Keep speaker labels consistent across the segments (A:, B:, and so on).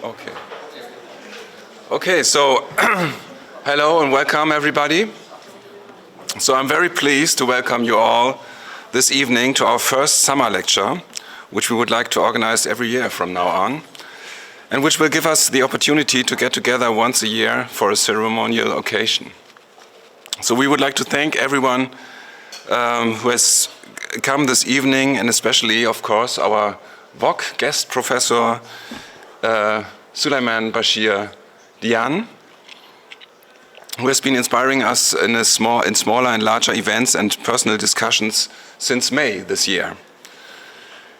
A: Okay. Okay, so hello and welcome everybody. So I'm very pleased to welcome you all this evening to our first summer lecture, which we would like to organize every year from now on, and which will give us the opportunity to get together once a year for a ceremonial occasion. So we would like to thank everyone who has come this evening, and especially, of course, our WOC guest professor, Souleymane Bachir Diagne, who has been inspiring us in smaller and larger events and personal discussions since May this year.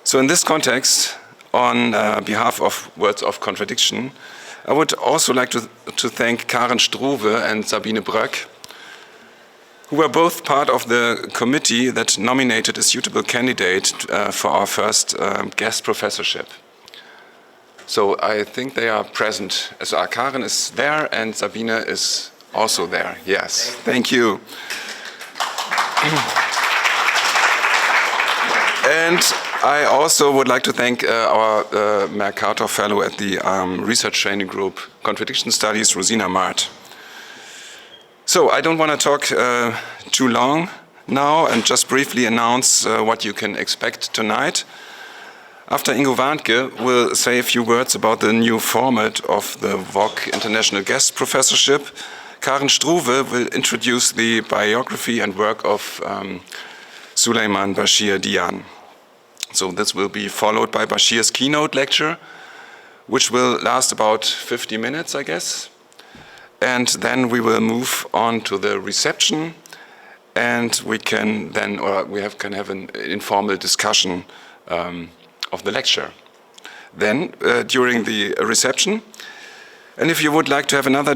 A: So in this context, on behalf of Words of Contradiction, I would also like to thank Karen Struve and Sabine Bröck, who were both part of the committee that nominated a suitable candidate for our first guest professorship. So I think they are present. So Karen is there and Sabine is also there. Yes, thank you. And I also would like to thank our Mercator Fellow at the Research Training Group, Contradiction Studies, Rosina Mart. So I don't want to talk too long now and just briefly announce what you can expect tonight. After Ingo Warnke will say a few words about the new format of the WOC International Guest Professorship, Karen Struve will introduce the biography and work of Souleymane Bachir Diagne. So this will be followed by Bachir's keynote lecture, which will last about 50 minutes, I guess. And then we will move on to the reception, and we can then, can have an informal discussion of the lecture. Then, during the reception, and if you would like to have another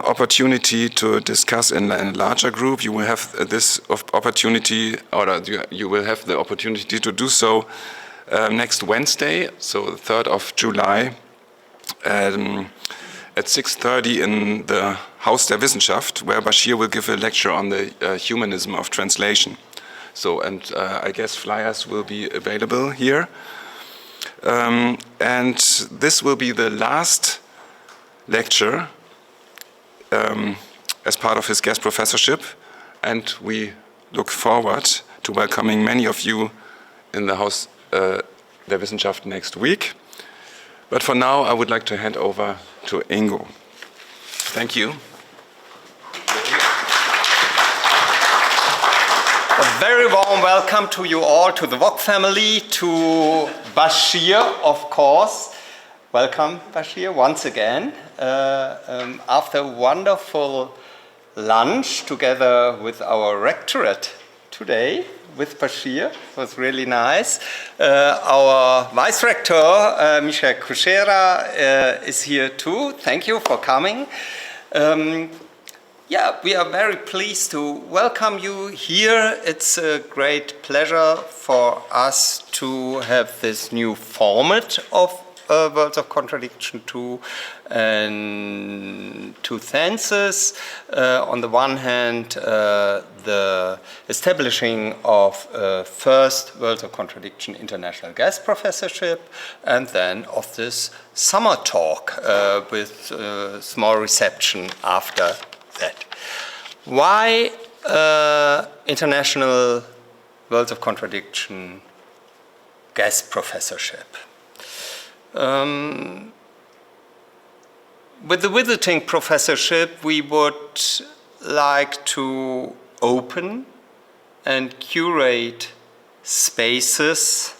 A: opportunity to discuss in a larger group, you will have this opportunity, or you will have the opportunity to do so next Wednesday, so the 3rd of July, at 6:30 in the Haus der Wissenschaft, where Bachir will give a lecture on the humanism of translation. So, and I guess flyers will be available here. And this will be the last lecture as part of his guest professorship, and we look forward to welcoming many of you in the Haus der Wissenschaft next week. But for now, I would like to hand over to Ingo. Thank you.
B: A very warm welcome to you all, to the WOC family, to Bachir, of course. Welcome, Bachir, once again. After a wonderful lunch together with our rectorate today, with Bachir, it was really nice. Our vice rector, Michel Kuchera, is here too. Thank you for coming. Yeah, we are very pleased to welcome you here. It's a great pleasure for us to have this new format of Words of Contradiction, two senses. On the one hand, the establishing of first Words of Contradiction International Guest Professorship, and then of this summer talk with a small reception after that. Why International Words of Contradiction Guest Professorship? With the visiting professorship, we would like to open and curate spaces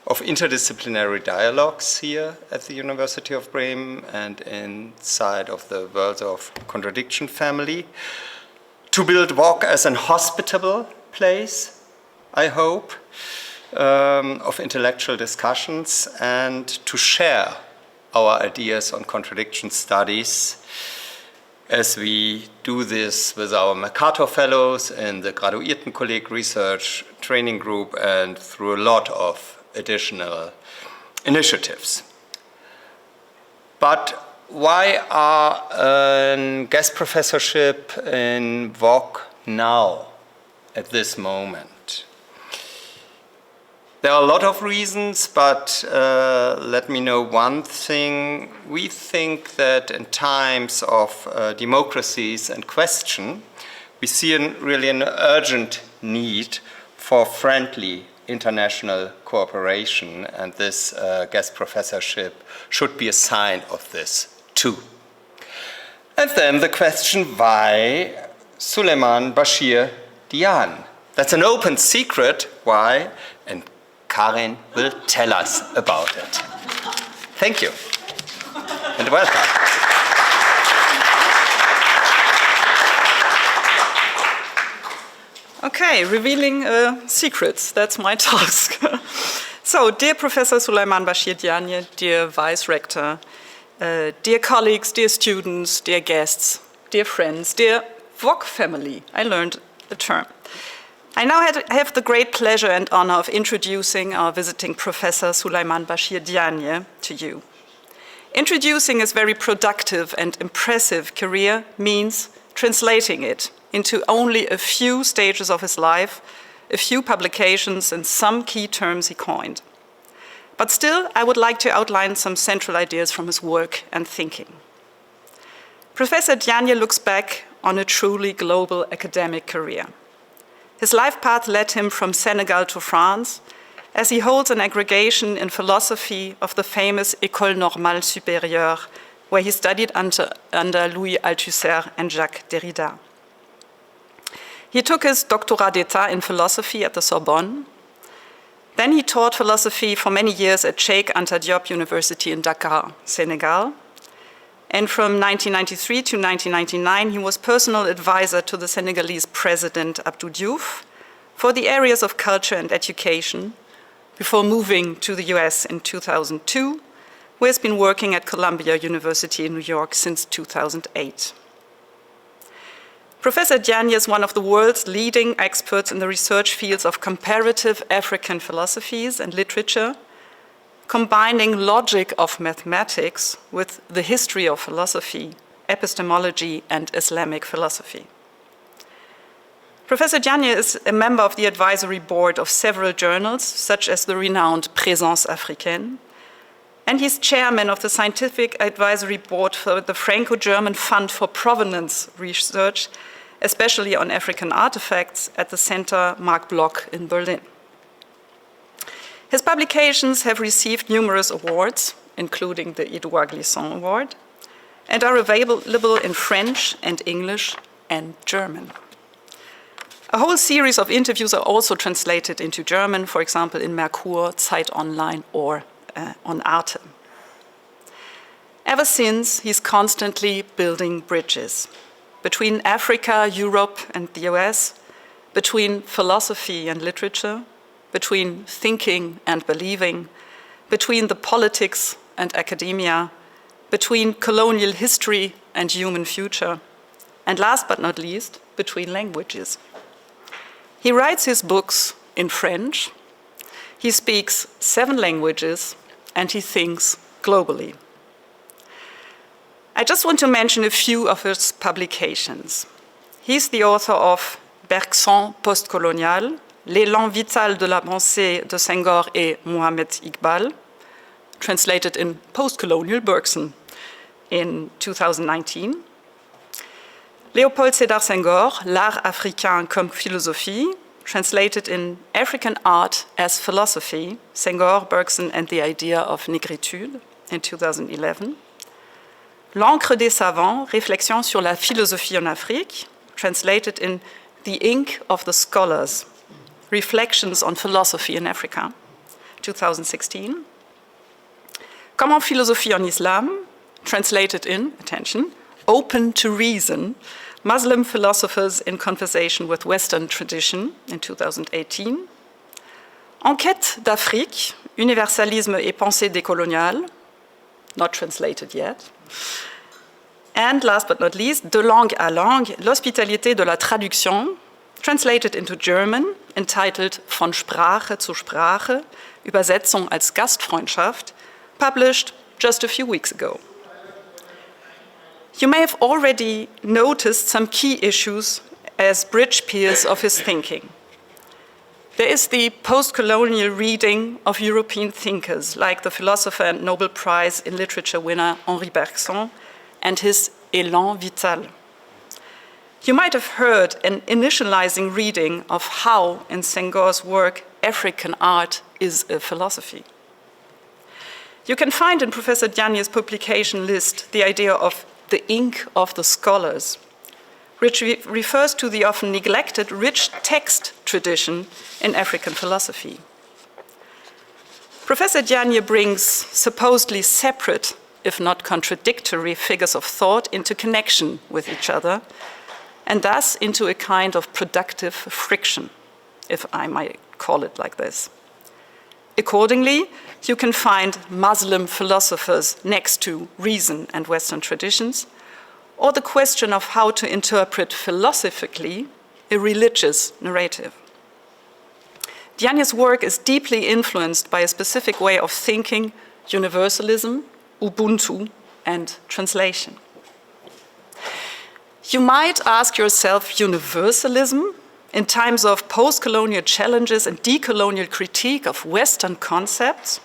B: of interdisciplinary dialogues here at the University of Bremen and inside of the Words of Contradiction family, to build WOC as an hospitable place, I hope, of intellectual discussions, and to share our ideas on contradiction studies as we do this with our Mercator Fellows in the Graduiertenkolleg Research Training Group and through a lot of additional initiatives. But why are a guest professorship in WOC now, at this moment? There are a lot of reasons, but let me know one thing. We think that in times of democracies and question, we see really an urgent need for friendly international cooperation, and this guest professorship should be a sign of this too. And then the question, why Souleymane, Bachir, Diagne? That's an open secret, why? And Karin will tell us about it. Thank you, and welcome.
C: Okay, revealing secrets, that's my task. So, dear Professor Souleymane Bachir Diagne, dear Vice Rector, dear colleagues, dear students, dear guests, dear friends, dear WOC family, I learned the term. I now have the great pleasure and honor of introducing our visiting Professor Souleymane Bachir Diagne to you. Introducing his very productive and impressive career means translating it into only a few stages of his life, a few publications, and some key terms he coined. But still, I would like to outline some central ideas from his work and thinking. Professor Diagne looks back on a truly global academic career. His life path led him from Senegal to France, as he holds an aggregation in philosophy of the famous École Normale Supérieure, where he studied under Louis Althusser and Jacques Derrida. He took his doctorat d'état in philosophy at the Sorbonne. Then he taught philosophy for many years at Cheikh Anta Diop University in Dakar, Senegal. And from 1993 to 1999, he was personal advisor to the Senegalese president Abdou Diouf for the areas of culture and education, before moving to the US in 2002, where he's been working at Columbia University in New York since 2008. Professor Diagne is one of the world's leading experts in the research fields of comparative African philosophies and literature, combining logic of mathematics with the history of philosophy, epistemology, and Islamic philosophy. Professor Diagne is a member of the advisory board of several journals, such as the renowned Présence Africaine, and he's chairman of the scientific advisory board for the Franco-German Fund for Provenance Research, especially on African artifacts, at the Center Marc Bloch in Berlin. His publications have received numerous awards, including the Edouard Glissant Award, and are available in French and English and German. A whole series of interviews are also translated into German, for example, in Merkur, Zeit Online, or on Arte. Ever since, he's constantly building bridges between Africa, Europe, and the US, between philosophy and literature, between thinking and believing, between the politics and academia, between colonial history and human future, and last but not least, between languages. He writes his books in French, he speaks 7 languages, and he thinks globally. I just want to mention a few of his publications. He's the author of Bergson postcolonial, L'élan vital de la pensée de Senghor et Mohamed Iqbal, translated in Postcolonial Bergson in 2019. Léopold Sédar Senghor, L'art africain comme philosophie, translated in African Art as Philosophy, Senghor, Bergson, and the Idea of Négritude in 2011. L'encre des savants, Réflexions sur la philosophie en Afrique, translated in The Ink of the Scholars, Reflections on Philosophy in Africa, 2016. Comment philosophie en Islam, translated in, attention, Open to Reason, Muslim Philosophers in Conversation with Western Tradition, in 2018. Enquête d'Afrique, Universalisme et Pensée décoloniale, not translated yet. And last but not least, De langue à langue, L'hospitalité de la traduction, translated into German, entitled Von Sprache zu Sprache, Übersetzung als Gastfreundschaft, published just a few weeks ago. You may have already noticed some key issues as bridge peers of his thinking. There is the post-colonial reading of European thinkers, like the philosopher and Nobel Prize in Literature winner Henri Bergson and his Élan vital. You might have heard an initializing reading of how, in Senghor's work, African art is a philosophy. You can find in Professor Diagne's publication list the idea of the ink of the scholars, which refers to the often neglected rich text tradition in African philosophy. Professor Diagne brings supposedly separate, if not contradictory, figures of thought into connection with each other, and thus into a kind of productive friction, if I might call it like this. Accordingly, you can find Muslim philosophers next to reason and Western traditions, or the question of how to interpret philosophically a religious narrative. Diagne's work is deeply influenced by a specific way of thinking, universalism, Ubuntu, and translation. You might ask yourself, universalism, in times of post-colonial challenges and decolonial critique of Western concepts?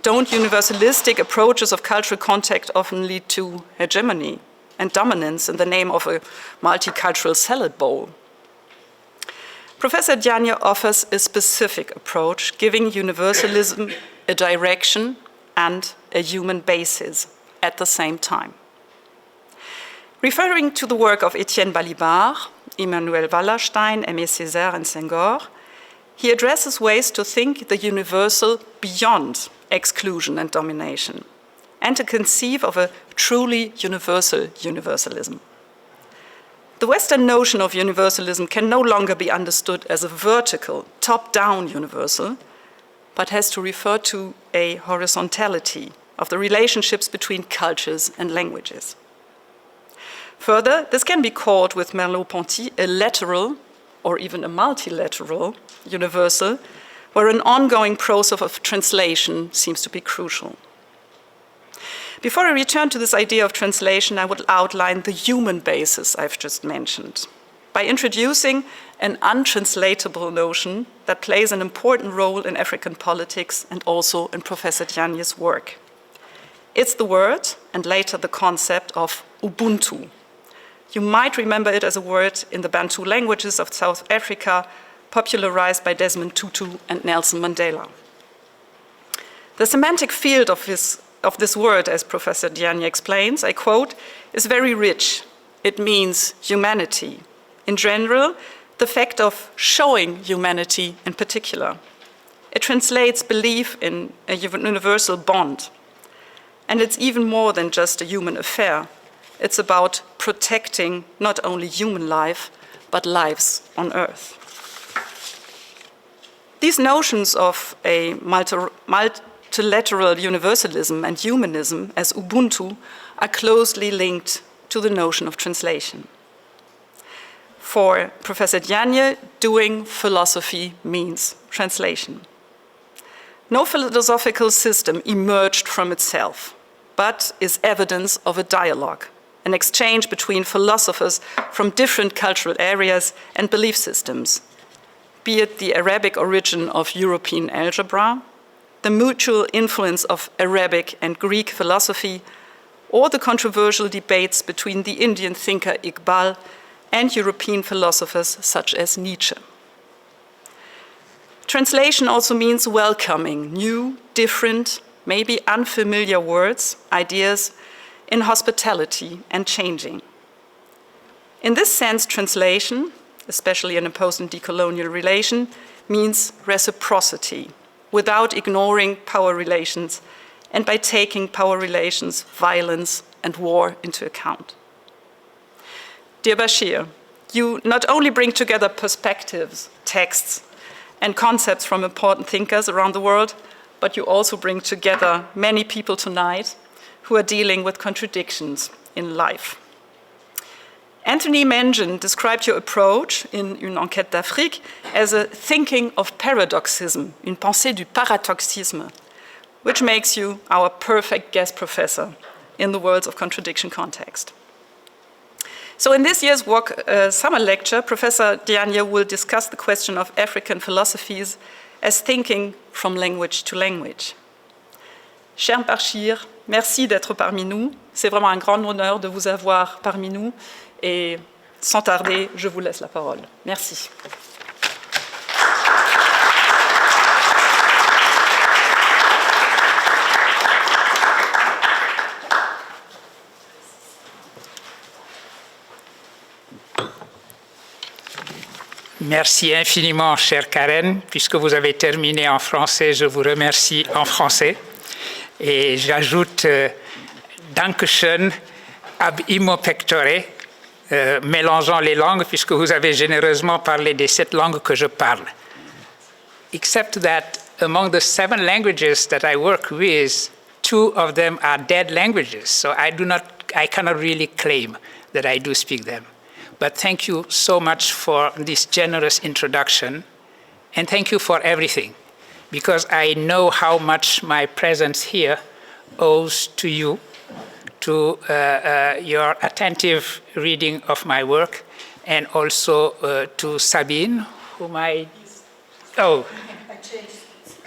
C: Don't universalistic approaches of cultural contact often lead to hegemony and dominance in the name of a multicultural salad bowl? Professor Diagne offers a specific approach, giving universalism a direction and a human basis at the same time. Referring to the work of Etienne Balibar, Emmanuel Wallerstein, Aimé Césaire, and Senghor, he addresses ways to think the universal beyond exclusion and domination, and to conceive of a truly universal universalism. The Western notion of universalism can no longer be understood as a vertical, top-down universal, but has to refer to a horizontality of the relationships between cultures and languages. Further, this can be called with Merleau-Ponty a lateral or even a multilateral universal, where an ongoing process of translation seems to be crucial. Before I return to this idea of translation, I would outline the human basis I've just mentioned by introducing an untranslatable notion that plays an important role in African politics and also in Professor Diagne's work. It's the word, and later the concept, of Ubuntu. You might remember it as a word in the Bantu languages of South Africa, popularized by Desmond Tutu and Nelson Mandela. The semantic field of this word, as Professor Diagne explains, I quote, is very rich. It means humanity. In general, the fact of showing humanity in particular. It translates belief in a universal bond. And it's even more than just a human affair. It's about protecting not only human life, but lives on Earth. These notions of a multilateral universalism and humanism as Ubuntu are closely linked to the notion of translation. For Professor Diagne, doing philosophy means translation. No philosophical system emerged from itself, but is evidence of a dialogue, an exchange between philosophers from different cultural areas and belief systems, be it the Arabic origin of European algebra, the mutual influence of Arabic and Greek philosophy, or the controversial debates between the Indian thinker Iqbal and European philosophers such as Nietzsche. Translation also means welcoming new, different, maybe unfamiliar words, ideas, in hospitality and changing. In this sense, translation, especially in a post and decolonial relation, means reciprocity, without ignoring power relations and by taking power relations, violence, and war into account. Dear Bachir, you not only bring together perspectives, texts, and concepts from important thinkers around the world, but you also bring together many people tonight who are dealing with contradictions in life. Anthony Mengen described your approach in Une enquête d'Afrique as a thinking of paradoxism, une pensée du paradoxisme, which makes you our perfect guest professor in the worlds of contradiction context. So in this year's WOC summer lecture, Professor Diagne will discuss the question of African philosophies as thinking from language to language. Cher Bachir, merci d'être parmi nous. C'est vraiment un grand honneur de vous avoir parmi nous. Et sans tarder, je vous laisse la parole. Merci.
D: Merci infiniment, chère Karen. Puisque vous avez terminé en français, je vous remercie en français. Et j'ajoute Dankeschön ab immo pectore, mélangeant les langues, puisque vous avez généreusement parlé des 7 langues que je parle. Except that among the 7 languages that I work with, 2 of them are dead languages. So I cannot really claim that I do speak them. But thank you so much for this generous introduction, and thank you for everything, because I know how much my presence here owes to you, to your attentive reading of my work, and also to Sabine, whom oh,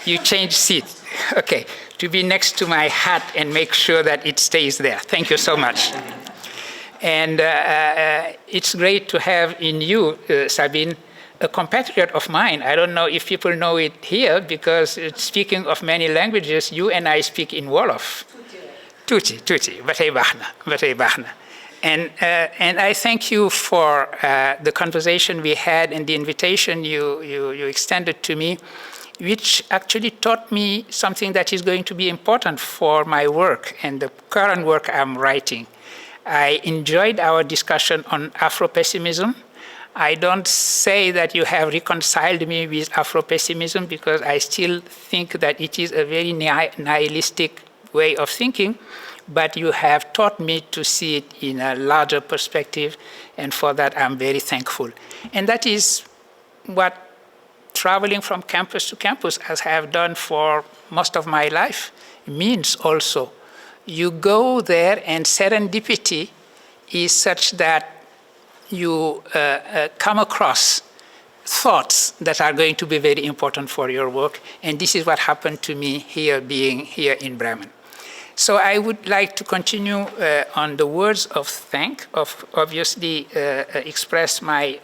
D: you changed seats. Okay, to be next to my hat and make sure that it stays there. Thank you so much. And it's great to have in you, Sabine, a compatriot of mine. I don't know if people know it here, because speaking of many languages, you and I speak in Wolof. Tuti, batay bahna. And I thank you for the conversation we had and the invitation you extended to me, which actually taught me something that is going to be important for my work and the current work I'm writing. I enjoyed our discussion on Afro-pessimism. I don't say that you have reconciled me with Afro-pessimism, because I still think that it is a very nihilistic way of thinking, but you have taught me to see it in a larger perspective, and for that I'm very thankful. And that is what traveling from campus to campus, as I have done for most of my life, means also. You go there, and serendipity is such that you come across thoughts that are going to be very important for your work. And this is what happened to me here, being here in Bremen. So I would like to continue on the words of obviously express my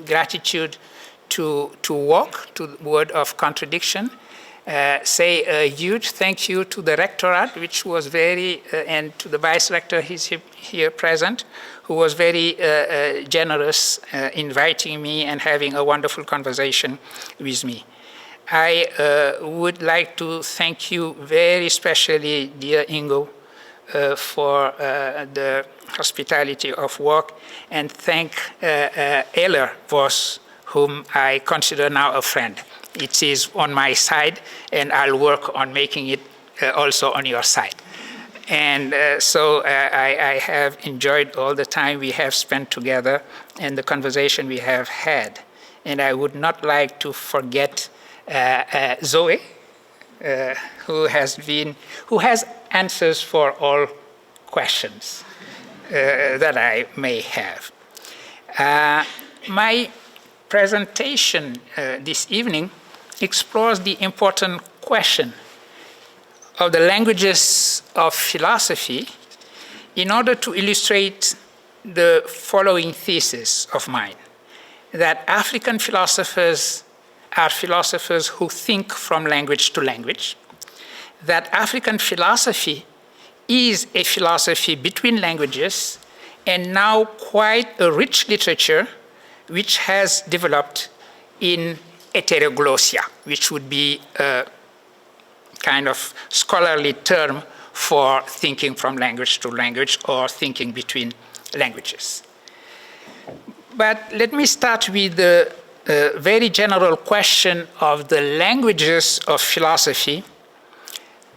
D: gratitude to WOC, to the word of contradiction. Say a huge thank you to the rectorate, which was very, and to the vice rector here present, who was very generous inviting me and having a wonderful conversation with me. I would like to thank you very specially, dear Ingo, for the hospitality of WOC, and thank Eller Vos, whom I consider now a friend. It is on my side, and I'll work on making it also on your side. And so I have enjoyed all the time we have spent together and the conversation we have had. And I would not like to forget Zoe, who has answers for all questions that I may have. My presentation this evening explores the important question of the languages of philosophy in order to illustrate the following thesis of mine, that African philosophers are philosophers who think from language to language, that African philosophy is a philosophy between languages, and now quite a rich literature which has developed in heteroglossia, which would be a kind of scholarly term for thinking from language to language or thinking between languages. But let me start with the very general question of the languages of philosophy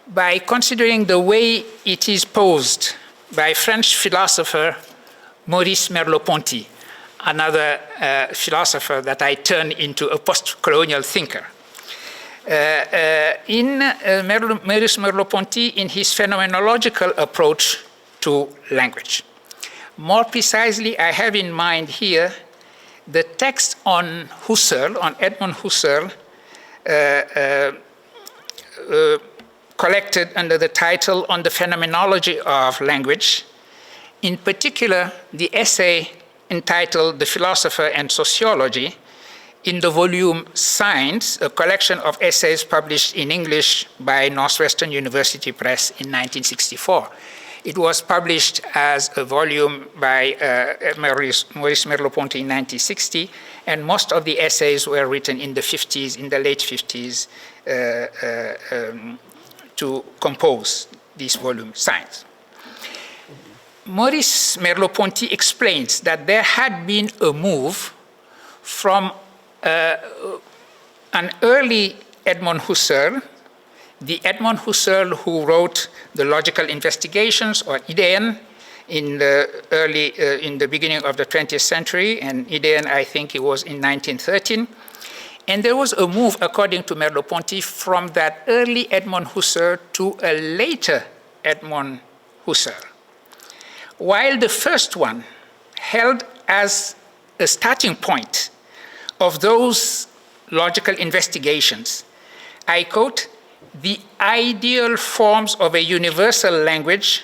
D: by considering the way it is posed by French philosopher Maurice Merleau-Ponty, another philosopher that I turned into a post-colonial thinker. Maurice Merleau-Ponty, in his phenomenological approach to language. More precisely, I have in mind here the text on Husserl, on Edmund Husserl, collected under the title On the Phenomenology of Language, in particular the essay entitled The Philosopher and Sociology, in the volume Science, a collection of essays published in English by Northwestern University Press in 1964. It was published as a volume by Maurice Merleau-Ponty in 1960, and most of the essays were written in the 50s, in the late 50s, to compose this volume, Science. Maurice Merleau-Ponty explains that there had been a move from an early Edmund Husserl, the Edmund Husserl who wrote the Logical Investigations, or Ideen, in the beginning of the 20th century, and Ideen, I think it was in 1913. And there was a move, according to Merleau-Ponty, from that early Edmund Husserl to a later Edmund Husserl. While the first one held as a starting point of those logical investigations, I quote, the ideal forms of a universal language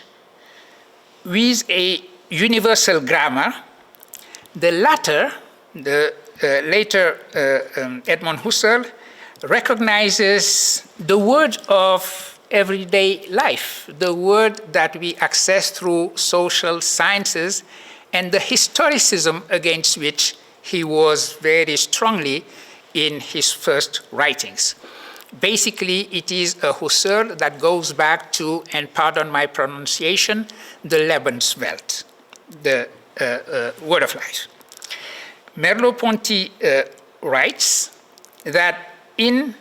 D: with a universal grammar. The latter, the later Edmund Husserl, recognizes the word of everyday life, the word that we access through social sciences, and the historicism against which he was very strongly in his first writings. Basically, it is a Husserl that goes back to, and pardon my pronunciation, the Lebenswelt, the word of life. Merleau-Ponty writes that in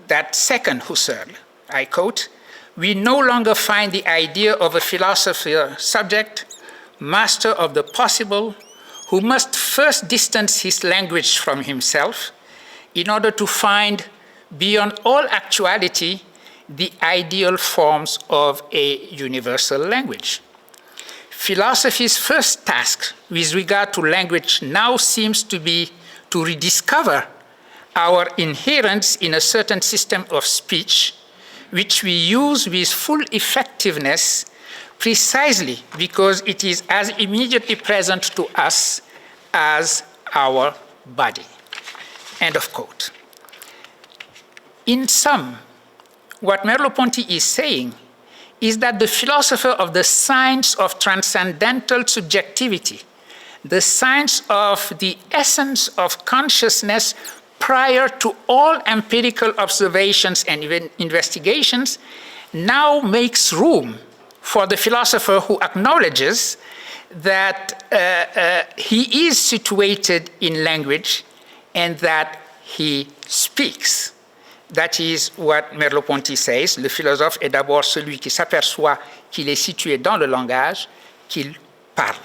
D: that second Husserl, I quote, we no longer find the idea of a philosopher subject, master of the possible, who must first distance his language from himself in order to find, beyond all actuality, the ideal forms of a universal language. Philosophy's first task with regard to language now seems to be to rediscover our inherence in a certain system of speech, which we use with full effectiveness precisely because it is as immediately present to us as our body. End of quote. In sum, what Merleau-Ponty is saying is that the philosopher of the science of transcendental subjectivity, the science of the essence of consciousness prior to all empirical observations and investigations, now makes room for the philosopher who acknowledges that he is situated in language and that he speaks. That is what Merleau-Ponty says. Le philosophe est d'abord celui qui s'aperçoit qu'il est situé dans le langage, qu'il parle.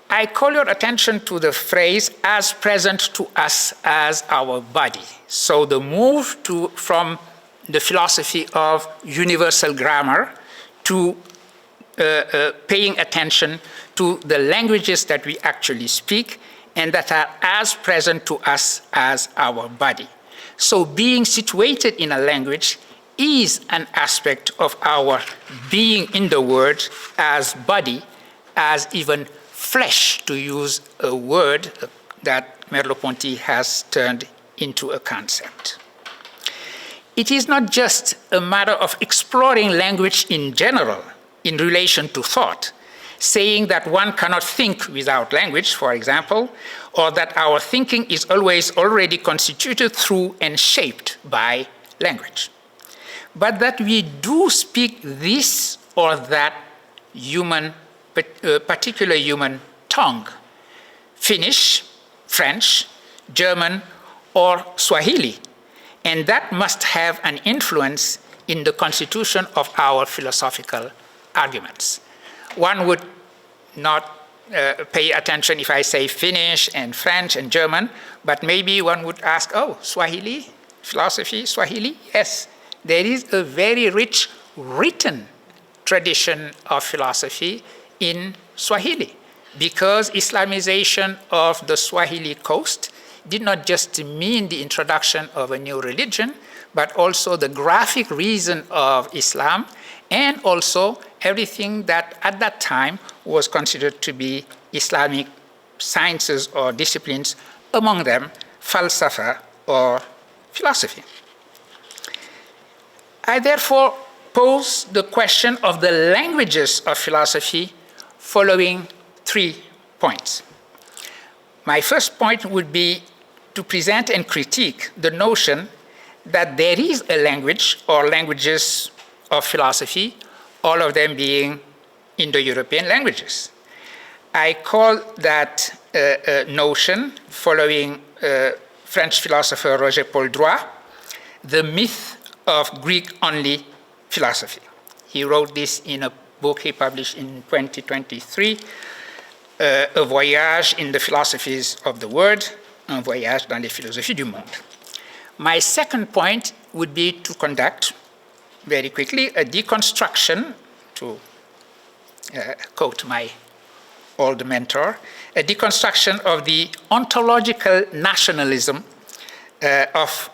D: I call your attention to the phrase as present to us as our body. So the move from the philosophy of universal grammar to paying attention to the languages that we actually speak and that are as present to us as our body. So being situated in a language is an aspect of our being in the world as body, as even flesh, to use a word that Merleau-Ponty has turned into a concept. It is not just a matter of exploring language in general in relation to thought, saying that one cannot think without language, for example, or that our thinking is always already constituted through and shaped by language. But that we do speak this or that particular human tongue, Finnish, French, German, or Swahili, and that must have an influence in the constitution of our philosophical arguments. One would not pay attention if I say Finnish and French and German, but maybe one would ask, oh, Swahili, philosophy, Swahili? Yes, there is a very rich written tradition of philosophy in Swahili, because Islamization of the Swahili coast did not just mean the introduction of a new religion, but also the graphic reason of Islam, and also everything that at that time was considered to be Islamic sciences or disciplines, among them falsafa or philosophy. I therefore pose the question of the languages of philosophy following 3 points. My first point would be to present and critique the notion that there is a language or languages of philosophy, all of them being Indo-European languages. I call that notion, following French philosopher Roger Paul Droit, the myth of Greek-only philosophy. He wrote this in a book he published in 2023, A voyage in the philosophies of the word, un voyage dans les philosophies du monde. My second point would be to conduct, very quickly, a deconstruction, to quote my old mentor, a deconstruction of the ontological nationalism of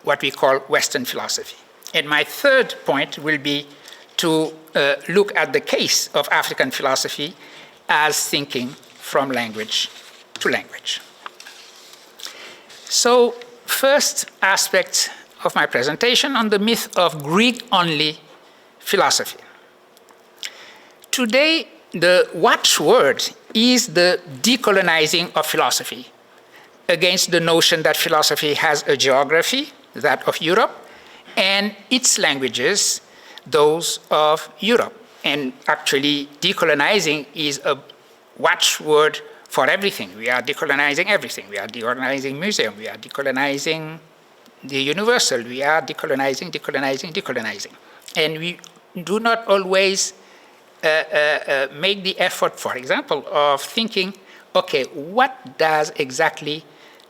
D: what we call Western philosophy. And my third point will be to look at the case of African philosophy as thinking from language to language. So, first aspect of my presentation on the myth of Greek-only philosophy. Today, the watchword is the decolonizing of philosophy, against the notion that philosophy has a geography, that of Europe, and its languages, those of Europe. And actually, decolonizing is a watchword for everything. We are decolonizing everything. We are decolonizing museum. We are decolonizing the universal. We are decolonizing, decolonizing, decolonizing. And we do not always make the effort, for example, of thinking, okay, what does exactly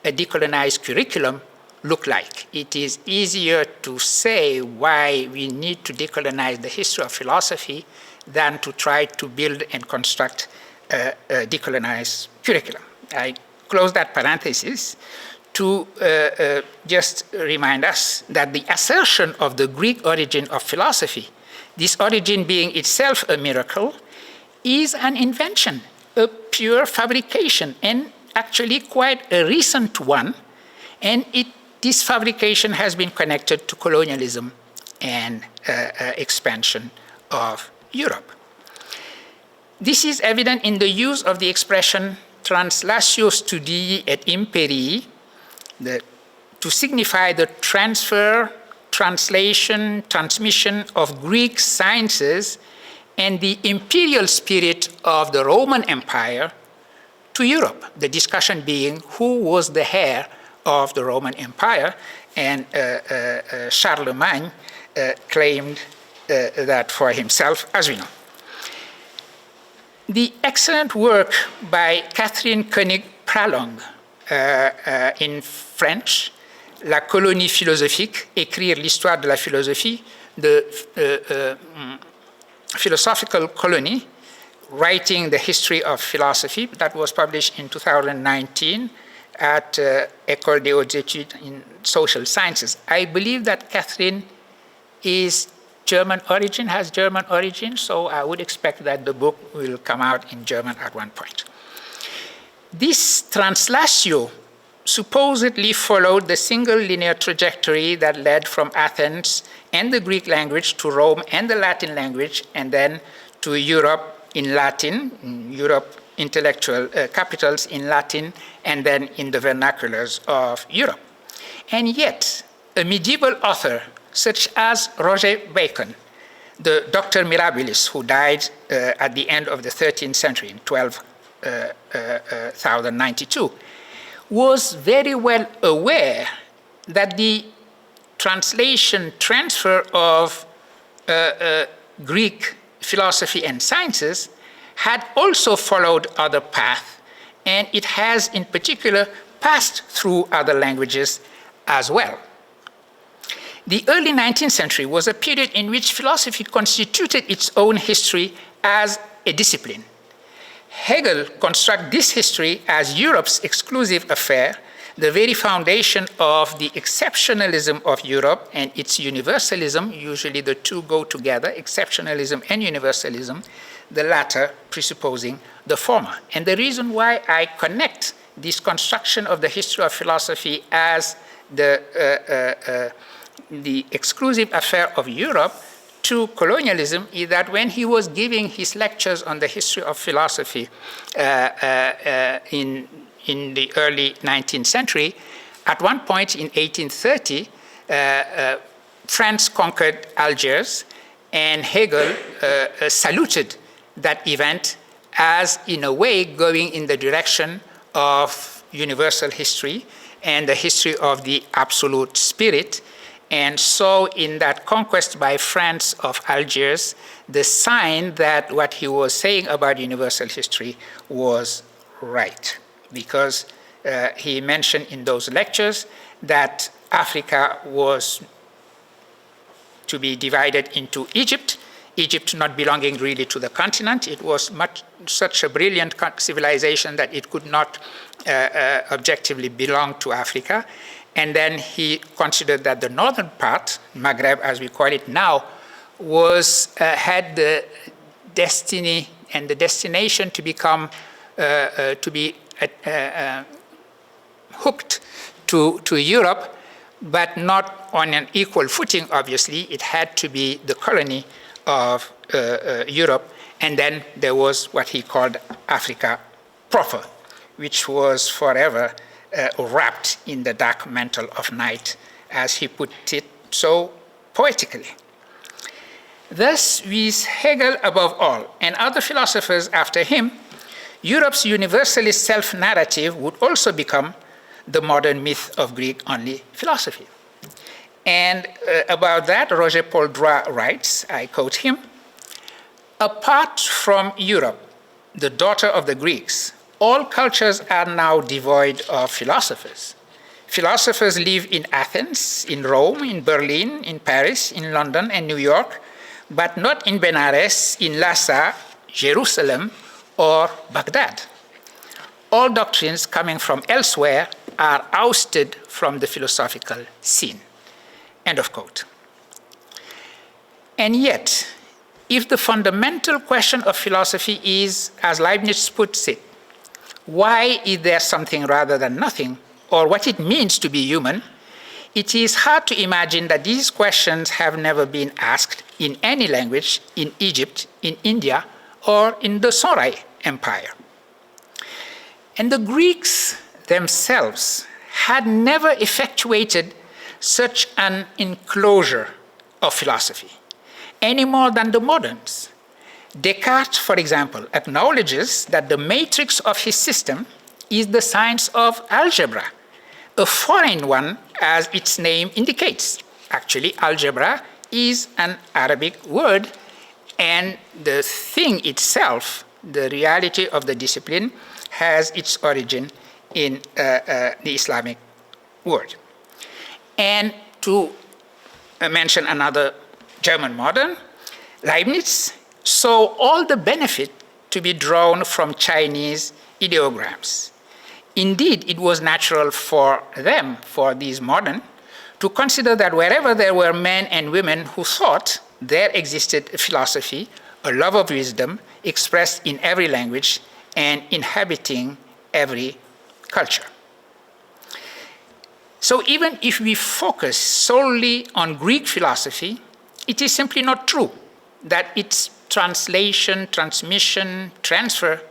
D: a decolonized curriculum look like? It is easier to say why we need to decolonize the history of philosophy than to try to build and construct a decolonized curriculum. I close that parenthesis to just remind us that the assertion of the Greek origin of philosophy, this origin being itself a miracle, is an invention, a pure fabrication, and actually quite a recent one. And this fabrication has been connected to colonialism and expansion of Europe. This is evident in the use of the expression translatio studii et imperii, to signify the transfer, translation, transmission of Greek sciences and the imperial spirit of the Roman Empire to Europe. The discussion being who was the heir of the Roman Empire, and Charlemagne claimed that for himself, as we know. The excellent work by Catherine Koenig-Pralong in French, La colonie philosophique, écrire l'histoire de la philosophie, the philosophical colony, writing the history of philosophy, that was published in 2019 at École des Hautes Études in Social Sciences. I believe that Catherine is German origin, has German origin, so I would expect that the book will come out in German at one point. This translatio supposedly followed the single linear trajectory that led from Athens and the Greek language to Rome and the Latin language, and then to Europe in Latin, Europe intellectual capitals in Latin, and then in the vernaculars of Europe. And yet, a medieval author such as Roger Bacon, the Doctor Mirabilis, who died at the end of the 13th century in 1292, was very well aware that the translation, transfer of Greek philosophy and sciences had also followed other paths, and it has in particular passed through other languages as well. The early 19th century was a period in which philosophy constituted its own history as a discipline. Hegel constructs this history as Europe's exclusive affair, the very foundation of the exceptionalism of Europe and its universalism. Usually the two go together, exceptionalism and universalism, the latter presupposing the former. And the reason why I connect this construction of the history of philosophy as the exclusive affair of Europe to colonialism is that when he was giving his lectures on the history of philosophy in the early 19th century, at one point in 1830, France conquered Algiers, and Hegel saluted that event as, in a way, going in the direction of universal history and the history of the absolute spirit. And so in that conquest by France of Algiers, the sign that what he was saying about universal history was right. Because he mentioned in those lectures that Africa was to be divided into Egypt, Egypt not belonging really to the continent. It was such a brilliant civilization that it could not objectively belong to Africa. And then he considered that the northern part, Maghreb as we call it now, had the destiny and the destination to become, to be hooked to Europe, but not on an equal footing, obviously. It had to be the colony of Europe. And then there was what he called Africa proper, which was forever wrapped in the dark mantle of night, as he put it so poetically. Thus, with Hegel above all, and other philosophers after him, Europe's universalist self-narrative would also become the modern myth of Greek-only philosophy. And about that, Roger Paul Droit writes, I quote him, "Apart from Europe, the daughter of the Greeks, all cultures are now devoid of philosophers. Philosophers live in Athens, in Rome, in Berlin, in Paris, in London, and New York, but not in Benares, in Lhasa, Jerusalem, or Baghdad. All doctrines coming from elsewhere are ousted from the philosophical scene." End of quote. And yet, if the fundamental question of philosophy is, as Leibniz puts it, why is there something rather than nothing, or what it means to be human, it is hard to imagine that these questions have never been asked in any language in Egypt, in India, or in the Songhai Empire. And the Greeks themselves had never effectuated such an enclosure of philosophy, any more than the moderns. Descartes, for example, acknowledges that the matrix of his system is the science of algebra, a foreign one as its name indicates. Actually, algebra is an Arabic word, and the thing itself, the reality of the discipline, has its origin in the Islamic word. And to mention another German modern, Leibniz saw all the benefit to be drawn from Chinese ideograms. Indeed, it was natural for them, for these modern, to consider that wherever there were men and women who thought, there existed a philosophy, a love of wisdom expressed in every language and inhabiting every culture. So even if we focus solely on Greek philosophy, it is simply not true that its translation, transmission, transfer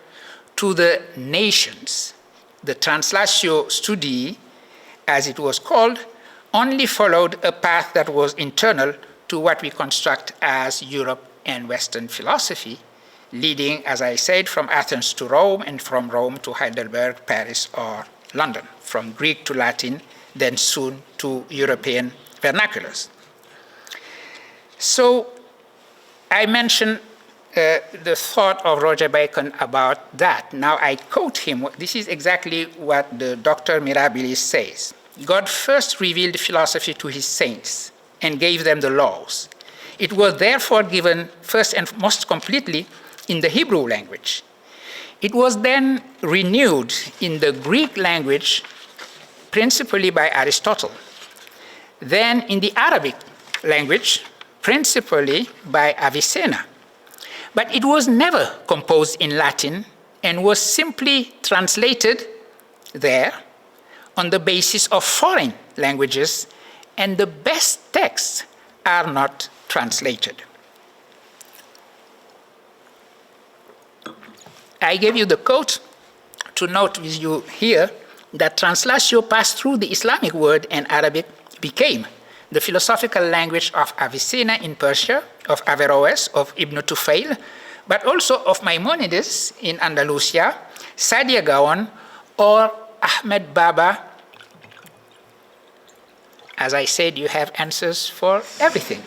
D: to the nations, the translatio studii, as it was called, only followed a path that was internal to what we construct as Europe and Western philosophy, leading, as I said, from Athens to Rome, and from Rome to Heidelberg, Paris, or London, from Greek to Latin, then soon to European vernaculars. So I mentioned the thought of Roger Bacon about that. Now I quote him. This is exactly what the Dr. Mirabilis says. God first revealed philosophy to his saints and gave them the laws. It was therefore given first and most completely in the Hebrew language. It was then renewed in the Greek language, principally by Aristotle. Then in the Arabic language, principally by Avicenna. But it was never composed in Latin and was simply translated there on the basis of foreign languages, and the best texts are not translated. I gave you the quote to note with you here that translatio passed through the Islamic word, and Arabic became the philosophical language of Avicenna in Persia, of Averroes, of Ibn Tufayl, but also of Maimonides in Andalusia, Sadia Gaon, or Ahmed Baba. As I said, you have answers for everything.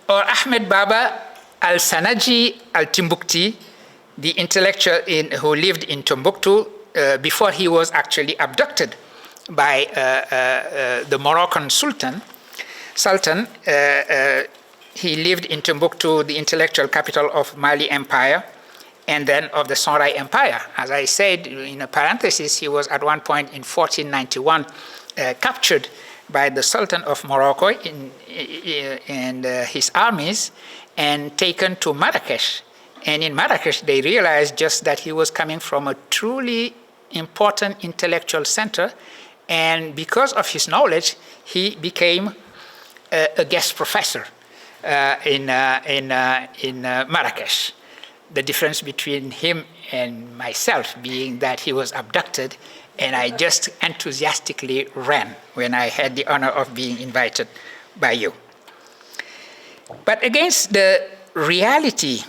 D: Or Ahmed Baba al-Sanaji al-Timbukti, the intellectual who lived in Timbuktu before he was actually abducted by the Moroccan Sultan. He lived in Timbuktu, the intellectual capital of Mali Empire, and then of the Songhai Empire. As I said, in a parenthesis, he was at one point in 1491 captured by the Sultan of Morocco and his armies and taken to Marrakesh. And in Marrakesh, they realized just that he was coming from a truly important intellectual center, and because of his knowledge, he became a guest professor in Marrakesh. The difference between him and myself being that he was abducted, and I just enthusiastically ran when I had the honor of being invited by you. But against the reality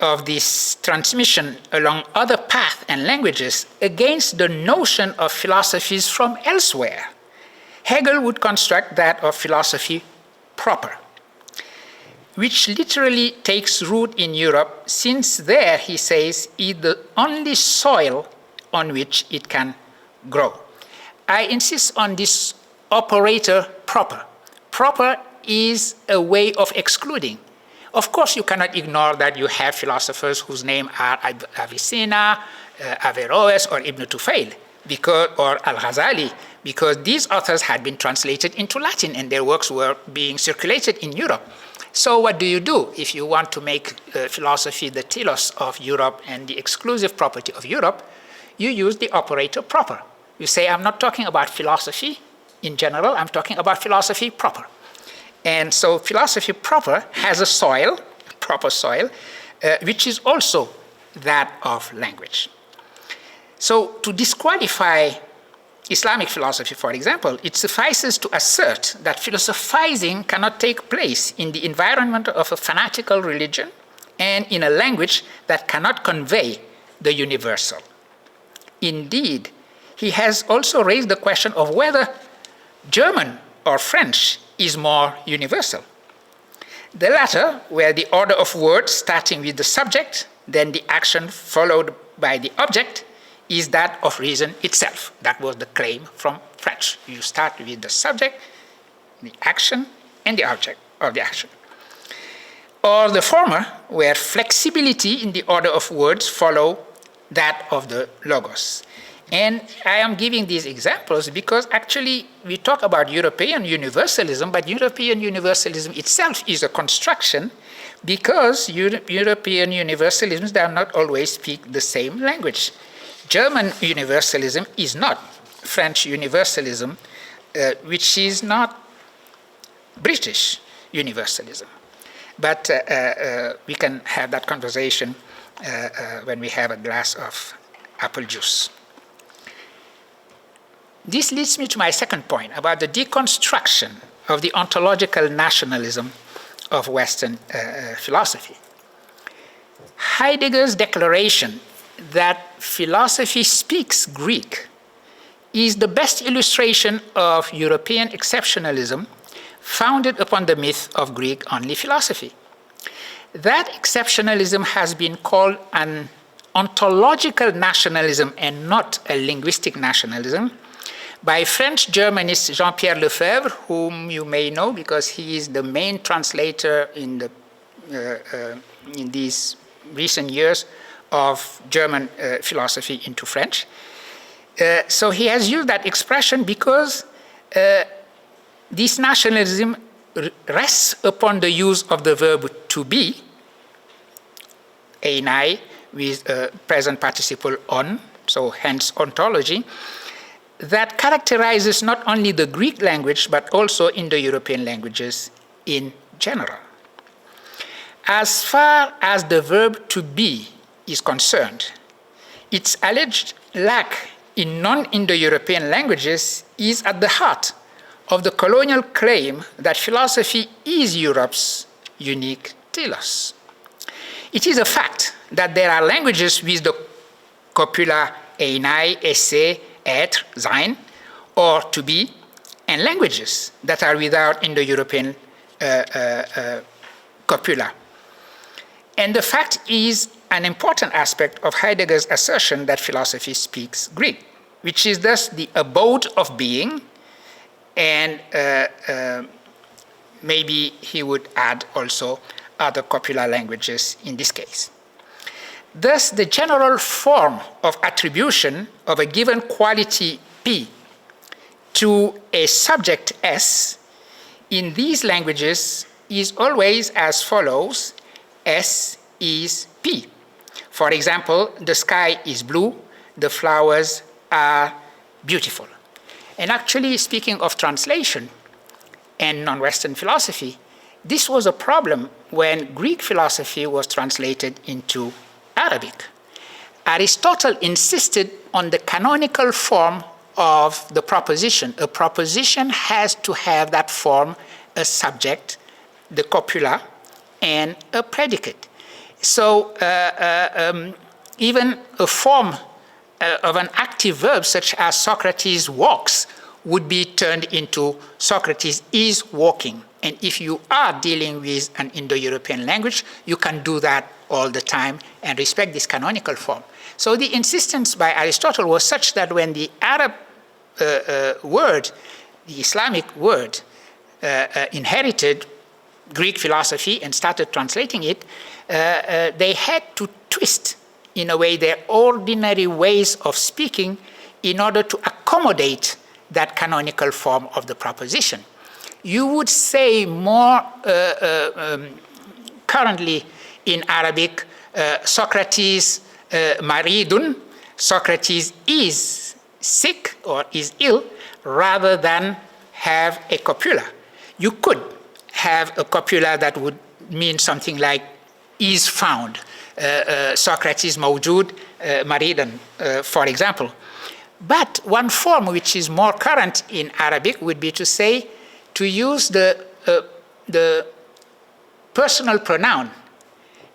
D: of this transmission along other paths and languages, against the notion of philosophies from elsewhere, Hegel would construct that of philosophy proper, which literally takes root in Europe, since there, he says, is the only soil on which it can grow. I insist on this operator proper. Proper is a way of excluding. Of course, you cannot ignore that you have philosophers whose names are Avicenna, Averroes, or Ibn Tufayl, or Al-Ghazali, because these authors had been translated into Latin and their works were being circulated in Europe. So what do you do if you want to make philosophy the telos of Europe and the exclusive property of Europe? You use the operator proper. You say, I'm not talking about philosophy in general, I'm talking about philosophy proper. And so philosophy proper has a soil, proper soil, which is also that of language. So to disqualify Islamic philosophy, for example, it suffices to assert that philosophizing cannot take place in the environment of a fanatical religion and in a language that cannot convey the universal. Indeed, he has also raised the question of whether German or French is more universal. The latter, where the order of words starting with the subject, then the action followed by the object, is that of reason itself. That was the claim from French. You start with the subject, the action, and the object of the action. Or the former, where flexibility in the order of words follow that of the logos. And I am giving these examples because actually we talk about European universalism, but European universalism itself is a construction because European universalisms do not always speak the same language. German universalism is not French universalism, which is not British universalism. But we can have that conversation when we have a glass of apple juice. This leads me to my second point about the deconstruction of the ontological nationalism of Western philosophy. Heidegger's declaration that philosophy speaks Greek is the best illustration of European exceptionalism founded upon the myth of Greek-only philosophy. That exceptionalism has been called an ontological nationalism and not a linguistic nationalism by French Germanist Jean-Pierre Lefebvre, whom you may know because he is the main translator in these recent years of German philosophy into French. So he has used that expression because this nationalism rests upon the use of the verb to be, einai, with a present participle on, so hence ontology, that characterizes not only the Greek language but also Indo-European languages in general. As far as the verb to be is concerned, its alleged lack in non-Indo-European languages is at the heart of the colonial claim that philosophy is Europe's unique telos. It is a fact that there are languages with the copula einai, esse, être, sein, or to be, and languages that are without Indo-European copula. And the fact is an important aspect of Heidegger's assertion that philosophy speaks Greek, which is thus the abode of being, and maybe he would add also other copula languages in this case. Thus, the general form of attribution of a given quality P to a subject S in these languages is always as follows: S is P. For example, the sky is blue, the flowers are beautiful. And actually, speaking of translation and non-Western philosophy, this was a problem when Greek philosophy was translated into Arabic. Aristotle insisted on the canonical form of the proposition. A proposition has to have that form, a subject, the copula, and a predicate. So even a form of an active verb such as Socrates walks would be turned into Socrates is walking. And if you are dealing with an Indo-European language, you can do that all the time and respect this canonical form. So the insistence by Aristotle was such that when the Arab word, the Islamic word, inherited Greek philosophy and started translating it, they had to twist, in a way, their ordinary ways of speaking in order to accommodate that canonical form of the proposition. You would say more currently in Arabic, Socrates maridun, Socrates is sick or is ill, rather than have a copula. You could have a copula that would mean something like is found, Socrates mawjud maridan, for example. But one form which is more current in Arabic would be to say, to use the personal pronoun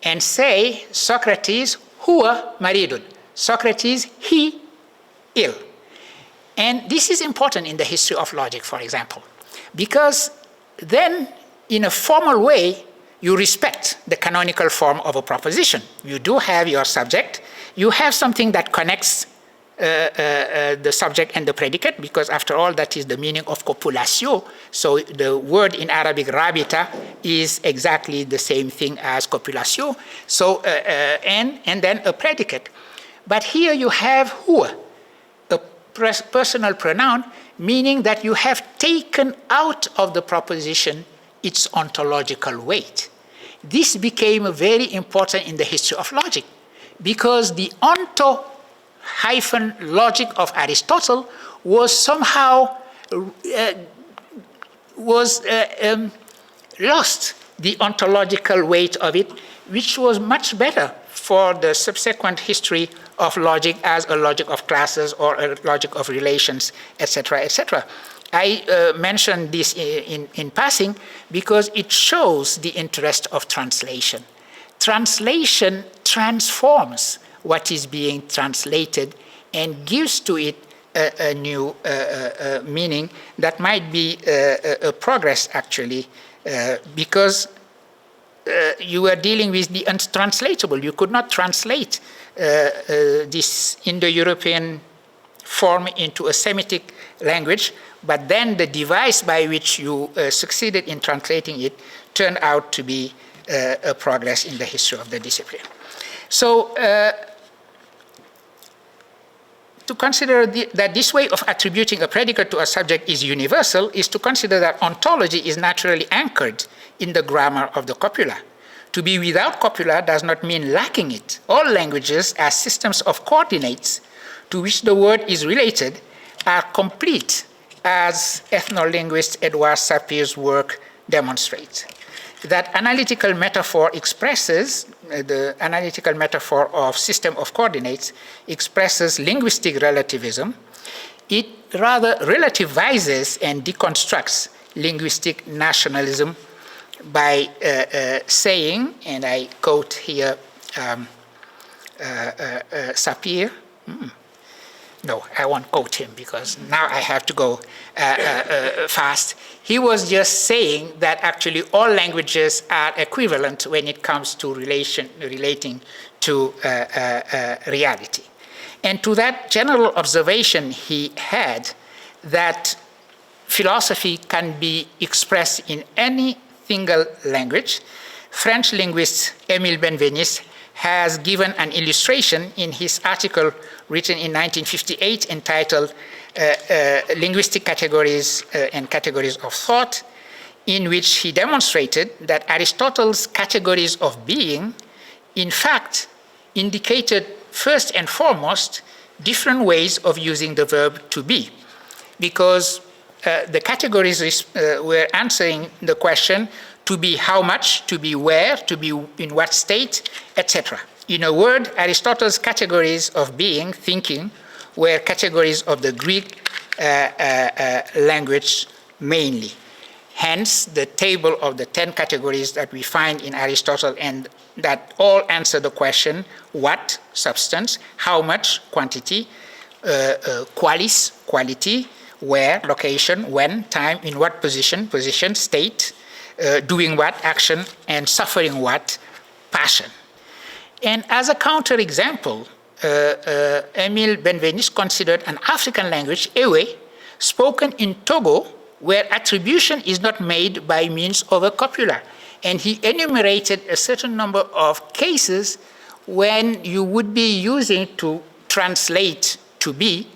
D: and say Socrates huwa maridun, Socrates he ill. And this is important in the history of logic, for example, because then in a formal way you respect the canonical form of a proposition. You do have your subject, you have something that connects the subject and the predicate, because after all that is the meaning of copulatio. So the word in Arabic rabita is exactly the same thing as copulatio. So and then a predicate. But here you have huwa, a personal pronoun, meaning that you have taken out of the proposition its ontological weight. This became very important in the history of logic, because the onto-logic of Aristotle was somehow lost the ontological weight of it, which was much better for the subsequent history of logic as a logic of classes or a logic of relations, etc., etc. I mentioned this in passing because it shows the interest of translation. Translation transforms what is being translated and gives to it a new meaning that might be a progress, actually, because you were dealing with the untranslatable. You could not translate this Indo-European form into a Semitic language, but then the device by which you succeeded in translating it turned out to be a progress in the history of the discipline. So to consider that this way of attributing a predicate to a subject is universal is to consider that ontology is naturally anchored in the grammar of the copula. To be without copula does not mean lacking it. All languages as systems of coordinates to which the word is related are complete, as ethnolinguist Edward Sapir's work demonstrates. That analytical metaphor expresses, the analytical metaphor of system of coordinates expresses linguistic relativism. It rather relativizes and deconstructs linguistic nationalism by saying, and I quote here Sapir. No, I won't quote him because now I have to go fast. He was just saying that actually all languages are equivalent when it comes to relating to reality. And to that general observation he had that philosophy can be expressed in any single language, French linguist Émile Benveniste has given an illustration in his article written in 1958 entitled Linguistic Categories and Categories of Thought, in which he demonstrated that Aristotle's categories of being, in fact, indicated first and foremost different ways of using the verb to be, because the categories were answering the question to be how much, to be where, to be in what state, etc. In a word, Aristotle's categories of being, thinking, were categories of the Greek language mainly. Hence, the table of the 10 categories that we find in Aristotle and that all answer the question, what, substance, how much, quantity, qualis, quality, where, location, when, time, in what position, position, state, doing what, action, and suffering what, passion. And as a counterexample, Émile Benveniste considered an African language, Ewe, spoken in Togo, where attribution is not made by means of a copula. And he enumerated a certain number of cases when you would be using to translate to be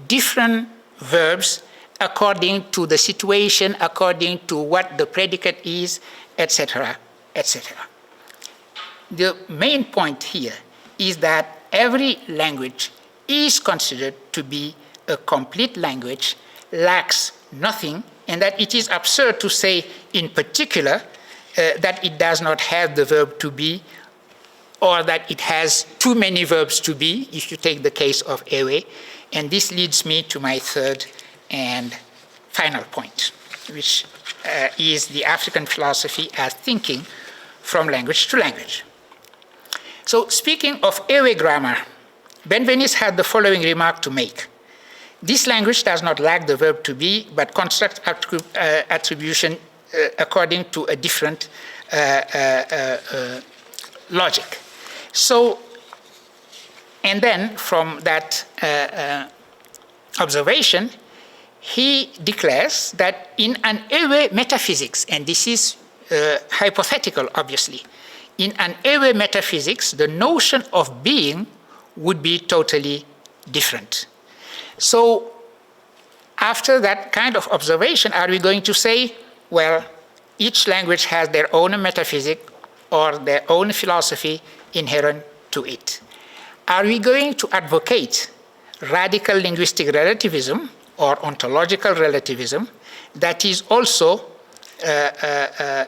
D: different verbs according to the situation, according to what the predicate is, etc., etc. The main point here is that every language is considered to be a complete language, lacks nothing, and that it is absurd to say in particular that it does not have the verb to be, or that it has too many verbs to be, if you take the case of Ewe. And this leads me to my third and final point, which is the African philosophy as thinking from language to language. So speaking of Ewe grammar, Benveniste had the following remark to make. This language does not lack the verb to be, but constructs attribution according to a different logic. So, and then from that observation, he declares that in an Ewe metaphysics, and this is hypothetical obviously, in an Ewe metaphysics, the notion of being would be totally different. So after that kind of observation, are we going to say, well, each language has their own metaphysic or their own philosophy inherent to it? Are we going to advocate radical linguistic relativism or ontological relativism that is also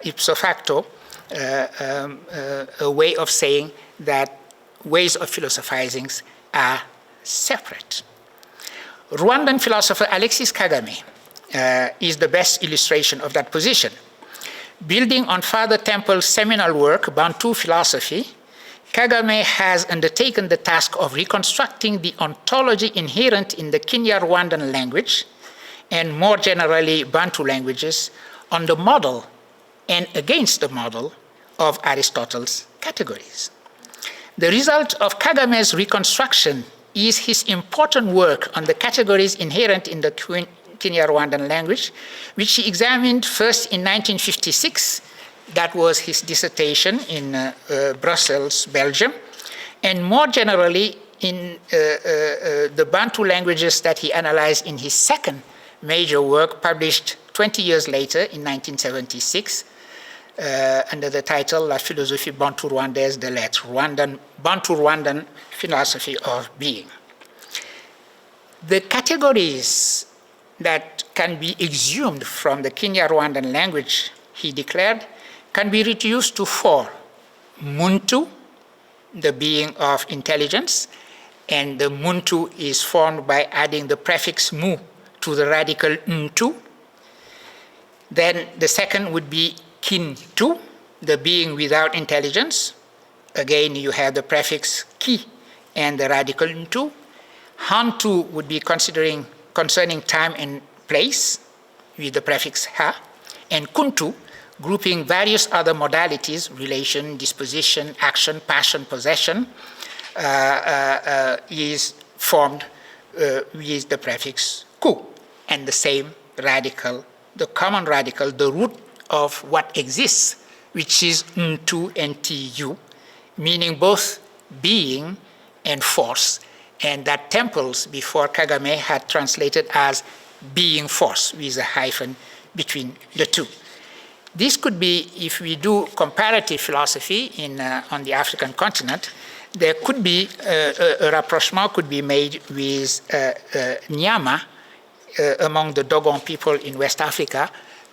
D: ipso facto a way of saying that ways of philosophizing are separate? Rwandan philosopher Alexis Kagame is the best illustration of that position. Building on Father Temple's seminal work, Bantu Philosophy, Kagame has undertaken the task of reconstructing the ontology inherent in the Kenya-Rwandan language, and more generally Bantu languages, on the model and against the model of Aristotle's categories. The result of Kagame's reconstruction is his important work on the categories inherent in the Kenya-Rwandan language, which he examined first in 1956. That was his dissertation in Brussels, Belgium. and more generally in the Bantu languages that he analyzed in his second major work, published 20 years later in 1976, under the title La philosophie bantu-rwandaise de l'être, Bantu-Rwandan philosophy of being. The categories that can be exhumed from the Kenya-Rwandan language, he declared, can be reduced to 4. Muntu, the being of intelligence, and the Muntu is formed by adding the prefix mu to the radical ntu. Then the second would be Kintu, the being without intelligence. Again, you have the prefix ki and the radical ntu. Hantu would be concerning time and place with the prefix ha. And Kuntu, grouping various other modalities, relation, disposition, action, passion, possession, is formed with the prefix ku. And the same radical, the common radical, the root of what exists, which is ntu and tu, meaning both being and force, and that Temples before Kagame had translated as being force with a hyphen between the two. This could be, if we do comparative philosophy on the African continent, there could be a rapprochement could be made with Nyama among the Dogon people in West Africa,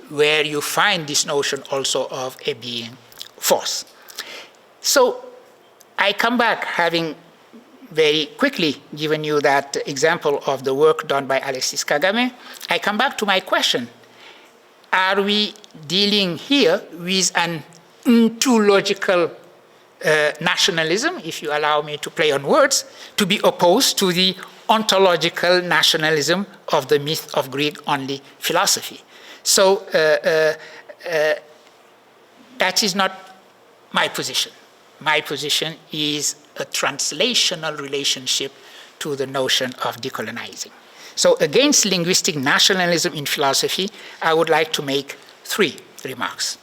D: where you find this notion also of a being force. So I come back, having very quickly given you that example of the work done by Alexis Kagame, I come back to my question. Are we dealing here with an ontological nationalism, if you allow me to play on words, to be opposed to the ontological nationalism of the myth of Greek-only philosophy? So that is not my position. My position is a translational relationship to the notion of decolonizing. So against linguistic nationalism in philosophy, I would like to make 3 remarks.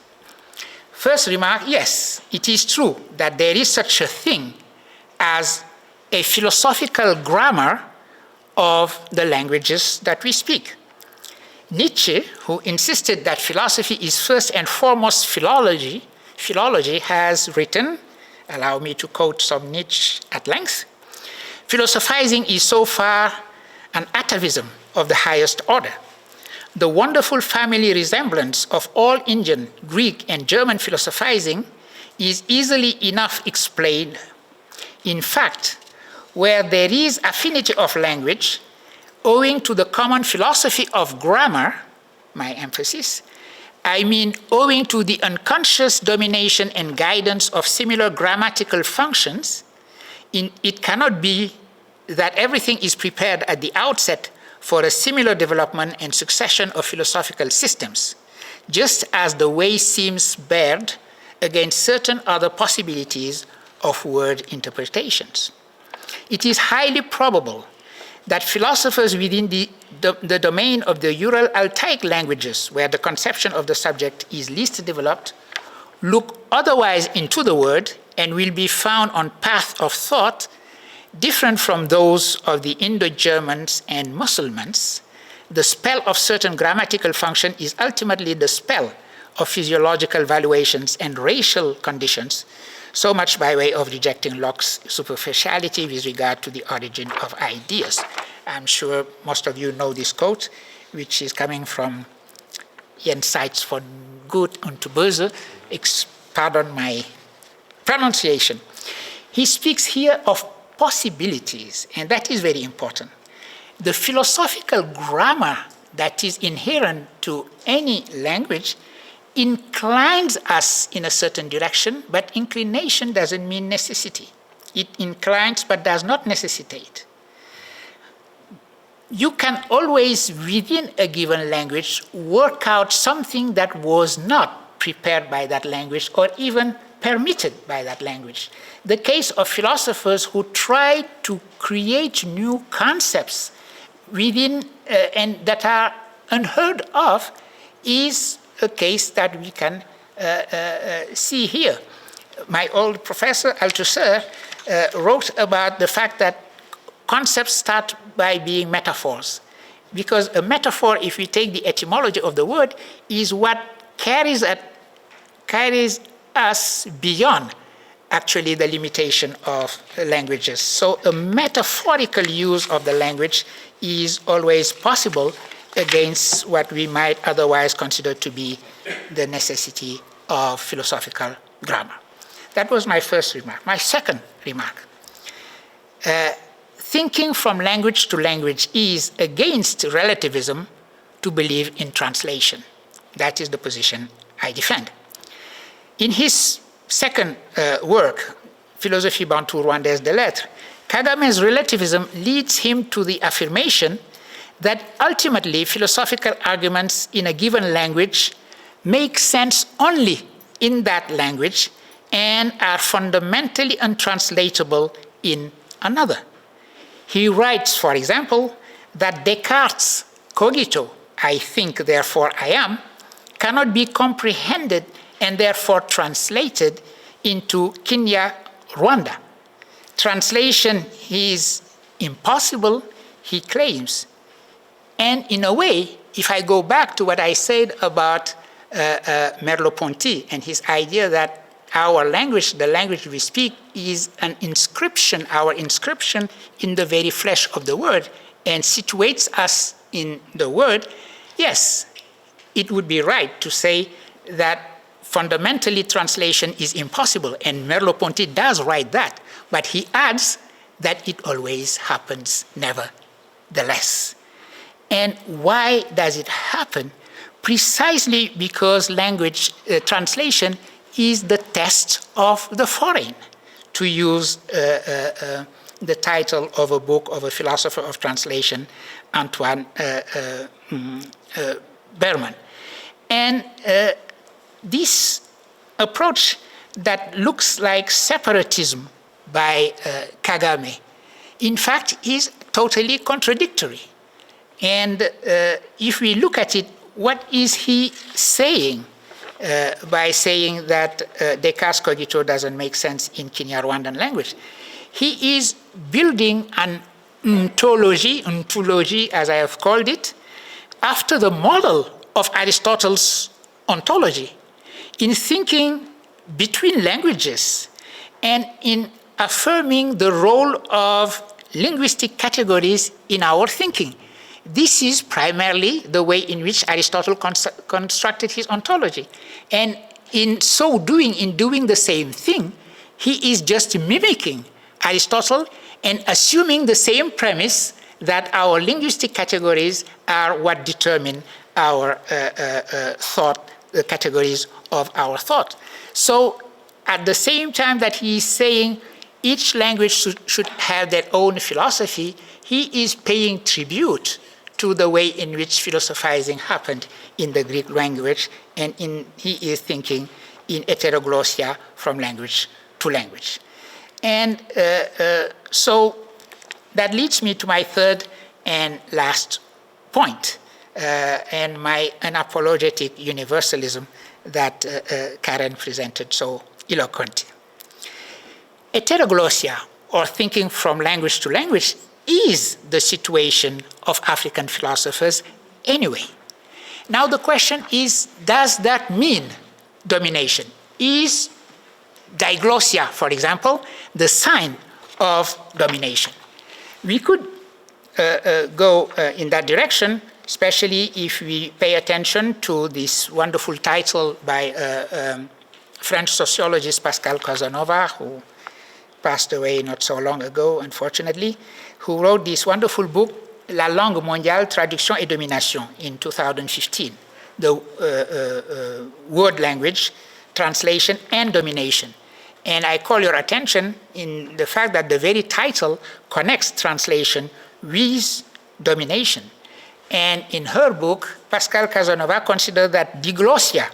D: First remark, yes, it is true that there is such a thing as a philosophical grammar of the languages that we speak. Nietzsche, who insisted that philosophy is first and foremost philology, has written, allow me to quote some Nietzsche at length, philosophizing is so far an atavism of the highest order. The wonderful family resemblance of all Indian, Greek, and German philosophizing is easily enough explained. In fact, where there is affinity of language, owing to the common philosophy of grammar, my emphasis, I mean owing to the unconscious domination and guidance of similar grammatical functions, it cannot be that everything is prepared at the outset for a similar development and succession of philosophical systems, just as the way seems barred against certain other possibilities of word interpretations. It is highly probable that philosophers within the domain of the Ural-Altaic languages, where the conception of the subject is least developed, look otherwise into the word and will be found on path of thought different from those of the Indo-Germans and Mussulmans. The spell of certain grammatical function is ultimately the spell of physiological valuations and racial conditions, so much by way of rejecting Locke's superficiality with regard to the origin of ideas. I'm sure most of you know this quote, which is coming from Jenseits von Gut und Böse. Pardon my pronunciation. He speaks here of possibilities, and that is very important. The philosophical grammar that is inherent to any language inclines us in a certain direction, but inclination doesn't mean necessity. It inclines but does not necessitate. You can always, within a given language, work out something that was not prepared by that language or even permitted by that language. The case of philosophers who try to create new concepts within and that are unheard of is a case that we can see here. My old professor, Althusser, wrote about the fact that concepts start by being metaphors. Because a metaphor, if we take the etymology of the word, is what carries us beyond actually the limitation of languages. So a metaphorical use of the language is always possible against what we might otherwise consider to be the necessity of philosophical grammar. That was my first remark. My second remark. Thinking from language to language is against relativism to believe in translation. That is the position I defend. In his second work, Philosophie bantou rwandaise des lettres, Kagame's relativism leads him to the affirmation that ultimately philosophical arguments in a given language make sense only in that language and are fundamentally untranslatable in another. He writes, for example, that Descartes' cogito, I think, therefore I am, cannot be comprehended and therefore translated into Kinyarwanda. Translation is impossible, he claims. And in a way, if I go back to what I said about Merleau-Ponty and his idea that our language, the language we speak, is an inscription, our inscription in the very flesh of the word, and situates us in the word, yes, it would be right to say that fundamentally translation is impossible, and Merleau-Ponty does write that, but he adds that it always happens nevertheless. And why does it happen? Precisely because language translation is the test of the foreign, to use the title of a book of a philosopher of translation, Antoine Bremen. And this approach that looks like separatism by Kagame, in fact, is totally contradictory. And if we look at it, what is he saying by saying that Descartes' cogito doesn't make sense in Kinyarwandan language? He is building an ontology, as I have called it, after the model of Aristotle's ontology, in thinking between languages and in affirming the role of linguistic categories in our thinking. This is primarily the way in which Aristotle constructed his ontology. And in so doing, in doing the same thing, he is just mimicking Aristotle and assuming the same premise that our linguistic categories are what determine our thought, the categories of our thought. So at the same time that he is saying each language should have their own philosophy, he is paying tribute to the way in which philosophizing happened in the Greek language, and he is thinking in heteroglossia from language to language. And so that leads me to my third and last point, and my unapologetic universalism that Karen presented so eloquently. Heteroglossia, or thinking from language to language, is the situation of African philosophers anyway. Now the question is, does that mean domination? Is diglossia, for example, the sign of domination? We could go in that direction, especially if we pay attention to this wonderful title by French sociologist Pascal Casanova, who passed away not so long ago, unfortunately, who wrote this wonderful book, La langue mondiale, traduction et domination, in 2015, the word language, translation, and domination. And I call your attention in the fact that the very title connects translation with domination. And in her book, Pascal Casanova considered that diglossia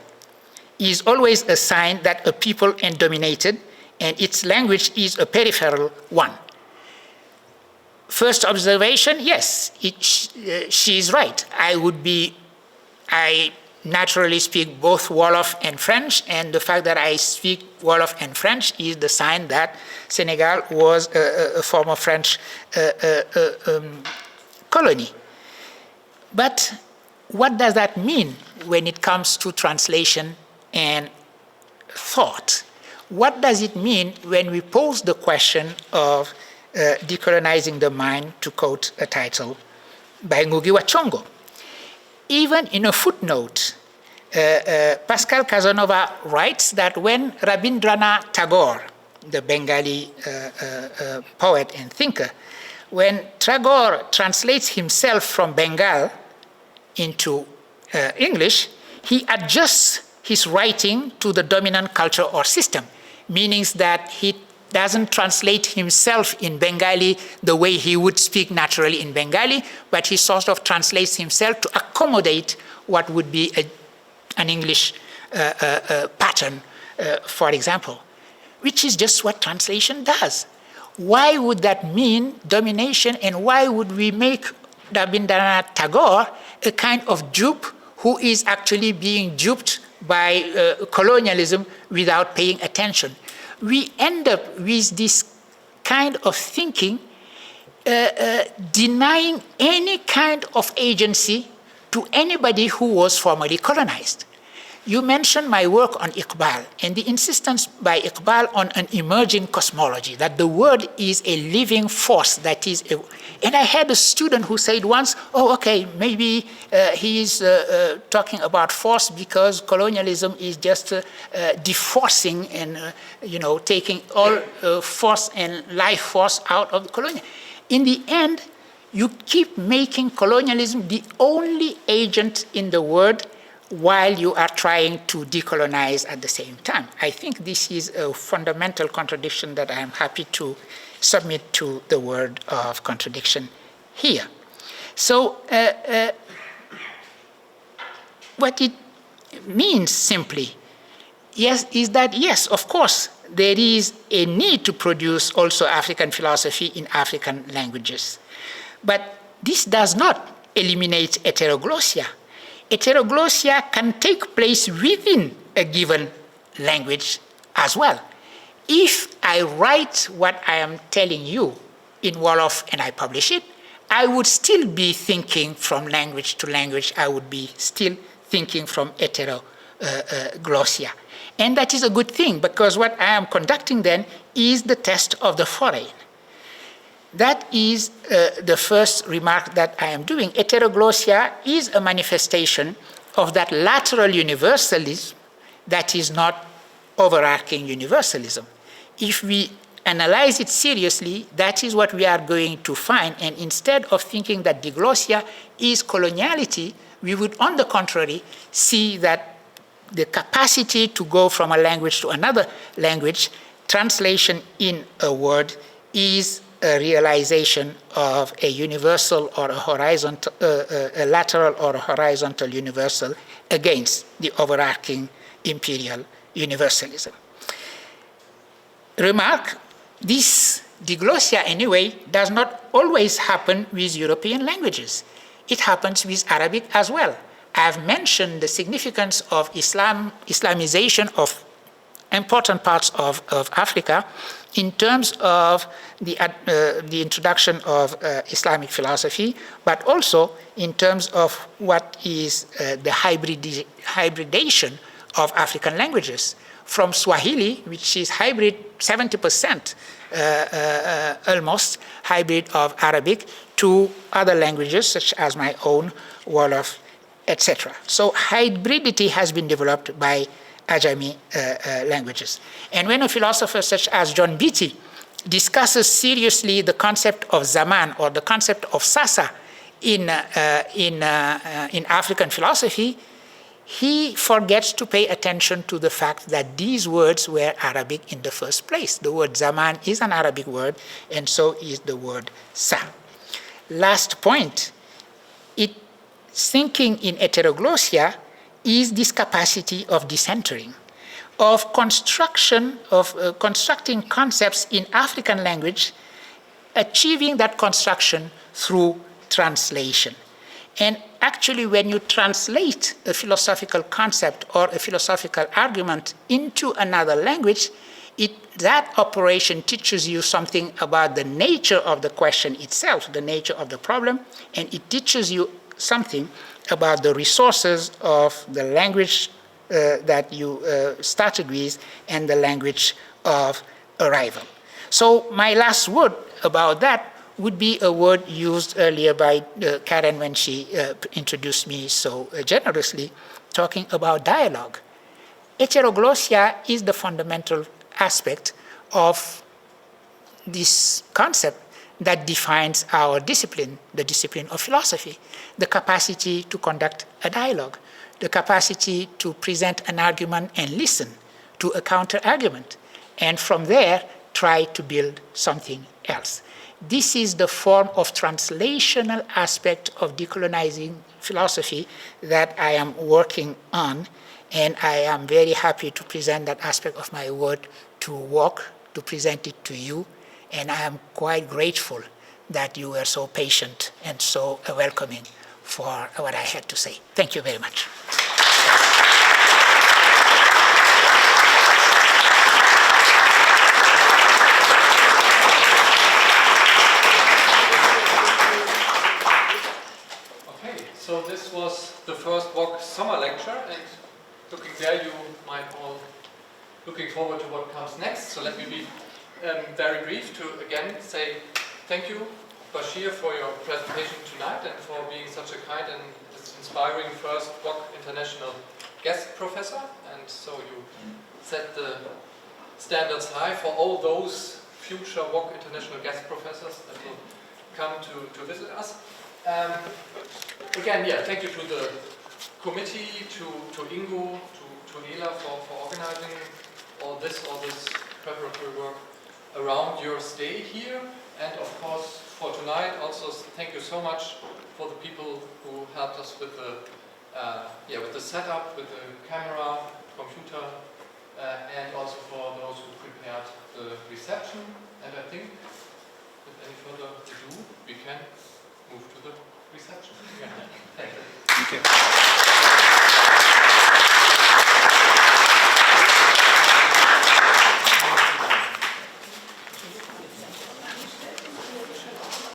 D: is always a sign that a people is dominated, and its language is a peripheral one. First observation, yes, she is right. I naturally speak both Wolof and French, and the fact that I speak Wolof and French is the sign that Senegal was a former French colony. But what does that mean when it comes to translation and thought? What does it mean when we pose the question of decolonizing the mind, to quote a title by Ngugi wa Thiong'o? Even in a footnote, Pascal Casanova writes that when Rabindranath Tagore, the Bengali poet and thinker, when Tagore translates himself from Bengal into English, he adjusts his writing to the dominant culture or system, meaning that he doesn't translate himself in Bengali the way he would speak naturally in Bengali, but he sort of translates himself to accommodate what would be an English pattern, for example, which is just what translation does. Why would that mean domination, and why would we make Rabindranath Tagore a kind of dupe who is actually being duped by colonialism without paying attention? We end up with this kind of thinking denying any kind of agency to anybody who was formerly colonized. You mentioned my work on Iqbal and the insistence by Iqbal on an emerging cosmology, that the word is a living force, that is and I had a student who said once, oh, okay, maybe he is talking about force because colonialism is just deforcing and, taking all force and life force out of the colonial. In the end, you keep making colonialism the only agent in the world while you are trying to decolonize at the same time. I think this is a fundamental contradiction that I am happy to submit to the word of contradiction here. So what it means simply is that, yes, of course, there is a need to produce also African philosophy in African languages. But this does not eliminate heteroglossia. Heteroglossia can take place within a given language as well. If I write what I am telling you in Wolof and I publish it, I would still be thinking from language to language. I would be still thinking from heteroglossia. And that is a good thing, because what I am conducting then is the test of the foreign. That is the first remark that I am doing. Heteroglossia is a manifestation of that lateral universalism that is not overarching universalism. If we analyze it seriously, that is what we are going to find. And instead of thinking that diglossia is coloniality, we would, on the contrary, see that the capacity to go from a language to another language, translation in a word, is a realization of a universal or a horizontal, a lateral or a horizontal universal against the overarching imperial universalism. Remark, this diglossia anyway does not always happen with European languages. It happens with Arabic as well. I have mentioned the significance of Islamization of important parts of Africa in terms of the introduction of Islamic philosophy, but also in terms of what is the hybridation of African languages. From Swahili, which is hybrid, 70% almost hybrid of Arabic, to other languages such as my own, Wolof, etc. So hybridity has been developed by Ajami languages. And when a philosopher such as John Beattie discusses seriously the concept of Zaman or the concept of Sasa in African philosophy, he forgets to pay attention to the fact that these words were Arabic in the first place. The word Zaman is an Arabic word, and so is the word Sa. Last point, thinking in heteroglossia is this capacity of decentering, of constructing concepts in African language, achieving that construction through translation. And actually, when you translate a philosophical concept or a philosophical argument into another language, that operation teaches you something about the nature of the question itself, the nature of the problem, and it teaches you something about the resources of the language that you started with and the language of arrival. So my last word about that would be a word used earlier by Karen when she introduced me so generously, talking about dialogue. Heteroglossia is the fundamental aspect of this concept that defines our discipline, the discipline of philosophy, the capacity to conduct a dialogue, the capacity to present an argument and listen to a counter-argument, and from there try to build something else. This is the form of translational aspect of decolonizing philosophy that I am working on, and I am very happy to present that aspect of my work to WOC, to present it to you, and I am quite grateful that you were so patient and so welcoming for what I had to say. Thank you very much.
E: Okay, so this was the first WOC summer lecture, and looking there, you might all looking forward to what comes next. So let me be very brief to again say thank you, Bachir, for your presentation tonight and for being such a kind and inspiring first WOC International guest professor. And so you set the standards high for all those future WOC International guest professors that will come to visit us. Again, yeah, thank you to the committee, to Ingo, to Ela for organizing all this preparatory work around your stay here. And of course, for tonight, also thank you so much for the people who helped us with the setup, with the camera, computer, and also for those who prepared the reception. And I think, with any further ado, we can move to the reception. Thank you.
A: Thank you.